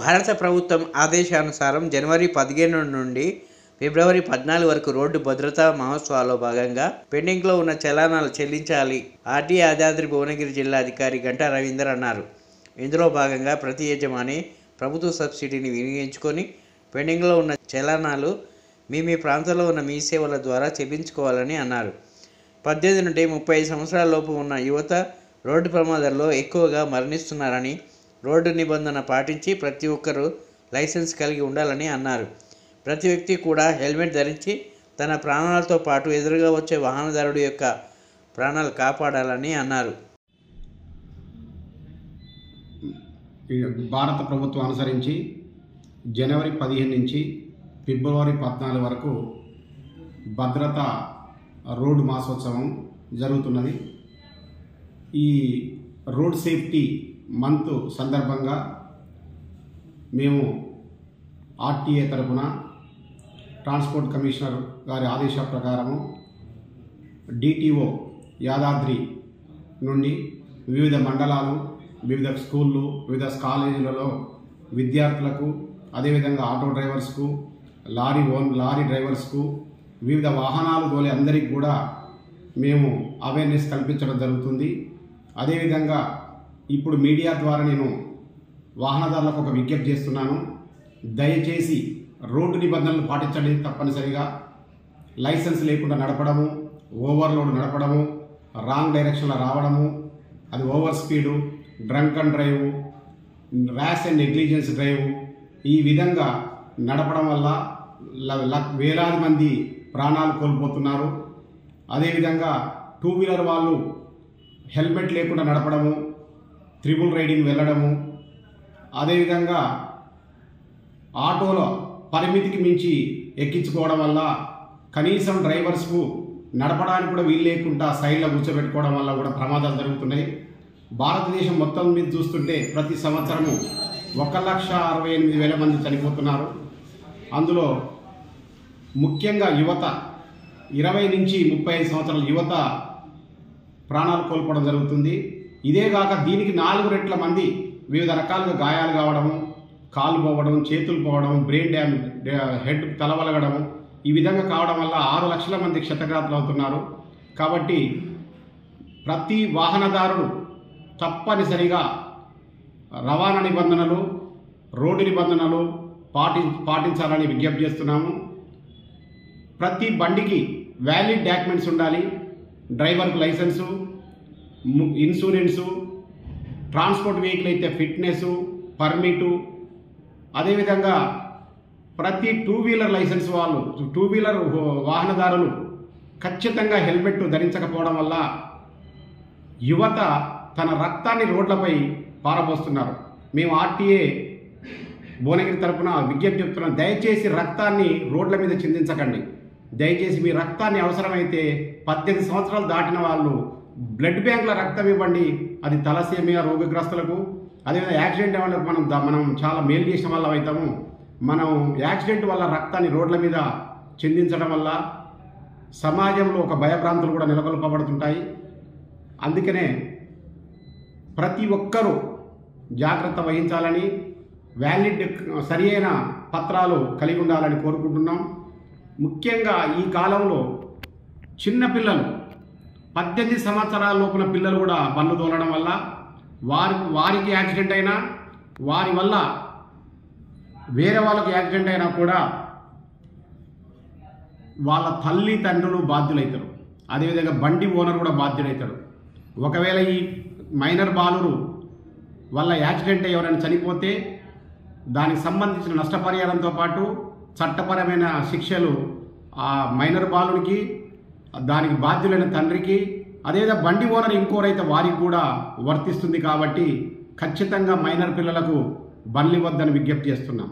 భారత ప్రభుత్వం ఆదేశానుసారం జనవరి 15 నుండి ఫిబ్రవరి 14 వరకు రోడ్డు భద్రతా మహోత్సవాల్లో భాగంగా పెండింగ్లో ఉన్న చలానాలు చెల్లించాలి ఆర్టీఏ యాదాద్రి భువనగిరి జిల్లా అధికారి గంటా రవీందర్ అన్నారు. ఇందులో భాగంగా ప్రతి యజమాని ప్రభుత్వ సబ్సిడీని వినియోగించుకొని పెండింగ్లో ఉన్న చలానాలు మీ ప్రాంతంలో ఉన్న మీ సేవల ద్వారా చెల్లించుకోవాలని అన్నారు. 18 నుండి 35 సంవత్సరాల లోపు ఉన్న యువత రోడ్డు ప్రమాదాల్లో ఎక్కువగా మరణిస్తున్నారని, రోడ్డు నిబంధన పాటించి ప్రతి ఒక్కరూ లైసెన్స్ కలిగి ఉండాలని అన్నారు. ప్రతి వ్యక్తి కూడా హెల్మెట్ ధరించి తన ప్రాణాలతో పాటు ఎదురుగా వచ్చే వాహనదారుడి యొక్క ప్రాణాలు కాపాడాలని అన్నారు. భారత ప్రభుత్వం అనుసరించి జనవరి 15 నుంచి ఫిబ్రవరి 14 వరకు భద్రతా రోడ్డు మాసోత్సవం జరుగుతున్నది. ఈ రోడ్ సేఫ్టీ మంత్ సందర్భంగా మేము ఆర్టీఏ తరఫున ట్రాన్స్పోర్ట్ కమిషనర్ గారి ఆదేశాల ప్రకారము డిటిఓ యాదాద్రి నుండి వివిధ మండలాలు, వివిధ స్కూళ్ళు, వివిధ కాలేజీలలో విద్యార్థులకు, అదేవిధంగా ఆటో డ్రైవర్స్కు, లారీ డ్రైవర్స్కు, వివిధ వాహనాలు తోలే అందరికీ కూడా మేము అవేర్నెస్ కల్పించడం జరుగుతుంది. అదేవిధంగా ఇప్పుడు మీడియా ద్వారా నేను వాహనదారులకు ఒక విజ్ఞప్తి చేస్తున్నాను. దయచేసి రోడ్డు నిబంధనలు పాటించండి. తప్పనిసరిగా లైసెన్స్ లేకుండా నడపడము, ఓవర్లోడ్ నడపడము, రాంగ్ డైరెక్షన్లో రావడము, అది over speed, drunk and drive, rash and negligence drive, ఈ విధంగా నడపడం వల్ల వేలాది మంది ప్రాణాలు కోల్పోతున్నారు. అదేవిధంగా టూ వీలర్ వాళ్ళు హెల్మెట్ లేకుండా నడపడము, త్రిబుల్ రైడింగ్ వెళ్ళడము, అదేవిధంగా ఆటోలో పరిమితికి మించి ఎక్కించుకోవడం వల్ల కనీసం డ్రైవర్స్కు నడపడానికి కూడా వీలు లేకుండా సైడ్లో కూర్చోబెట్టుకోవడం వల్ల కూడా ప్రమాదాలు జరుగుతున్నాయి. భారతదేశం మొత్తం మీద చూస్తుంటే ప్రతి సంవత్సరము 1,68,000 మంది చనిపోతున్నారు. అందులో ముఖ్యంగా యువత 20 నుంచి 35 సంవత్సరాల యువత ప్రాణాలు కోల్పోవడం జరుగుతుంది. ఇదేగాక దీనికి 4 రెట్ల మంది వివిధ రకాలుగా గాయాలు కావడము, కాలు పోవడం, చేతులు పోవడం, బ్రెయిన్ డ్యామేజ్, హెడ్ తలవలగడము, ఈ విధంగా కావడం వల్ల 6 లక్షల మంది క్షతగాత్రులు అవుతున్నారు. కాబట్టి ప్రతి వాహనదారుడు తప్పనిసరిగా రవాణా నిబంధనలు, రోడ్డు నిబంధనలు పాటించాలని విజ్ఞప్తి చేస్తున్నాము. ప్రతి బండికి వ్యాలిడ్ డాక్యుమెంట్స్ ఉండాలి. డ్రైవర్కు లైసెన్సు, ఇన్సూరెన్సు, ట్రాన్స్పోర్ట్ వెహికల్ అయితే ఫిట్నెస్, పర్మిటు, అదేవిధంగా ప్రతి టూ వీలర్ లైసెన్స్ వాళ్ళు, టూ వీలర్ వాహనదారులు ఖచ్చితంగా హెల్మెట్ ధరించకపోవడం వల్ల యువత తన రక్తాన్ని రోడ్లపై పారబోస్తున్నారు. మేము ఆర్టీఏ భువనగిరి తరఫున విజ్ఞప్తి చెప్తున్నాం. దయచేసి రక్తాన్ని రోడ్ల మీద చిందించకండి. దయచేసి మీ రక్తాన్ని అవసరమైతే 18 సంవత్సరాలు దాటిన వాళ్ళు బ్లడ్ బ్యాంకుల రక్తం ఇవ్వండి. అది తలసేమియా రోగగ్రస్తులకు, అదేవిధంగా యాక్సిడెంట్ వాళ్ళకు మనం చాలా మేలు చేసిన వాళ్ళం అవుతాము. మనం యాక్సిడెంట్ వల్ల రక్తాన్ని రోడ్ల మీద చిందించడం వల్ల సమాజంలో ఒక భయభ్రాంతులు కూడా నెలకొల్పబడుతుంటాయి. అందుకనే ప్రతి ఒక్కరూ జాగ్రత్త వహించాలని, వ్యాలిడ్ సరి అయిన పత్రాలు కలిగి ఉండాలని కోరుకుంటున్నాం. ముఖ్యంగా ఈ కాలంలో చిన్నపిల్లలు 18 సంవత్సరాల లోపున పిల్లలు కూడా బండ్లు తోలడం వల్ల వారికి యాక్సిడెంట్ అయినా, వారి వల్ల వేరే వాళ్ళకి యాక్సిడెంట్ అయినా కూడా వాళ్ళ తల్లిదండ్రులు బాధ్యులవుతారు. అదేవిధంగా బండి ఓనర్ కూడా బాధ్యుడవుతాడు. ఒకవేళ ఈ మైనర్ బాలురు వల్ల యాక్సిడెంట్ ఎవరైనా చనిపోతే దానికి సంబంధించిన నష్టపరిహారంతో పాటు చట్టపరమైన శిక్షలు ఆ మైనర్ బాలునికి, దానికి బాధ్యులైన తండ్రికి, అదేవిధంగా బండి ఓనర్ ఇంకోరైతే వారికి కూడా వర్తిస్తుంది. కాబట్టి ఖచ్చితంగా మైనర్ పిల్లలకు బండ్లు ఇవ్వద్దని విజ్ఞప్తి చేస్తున్నాం.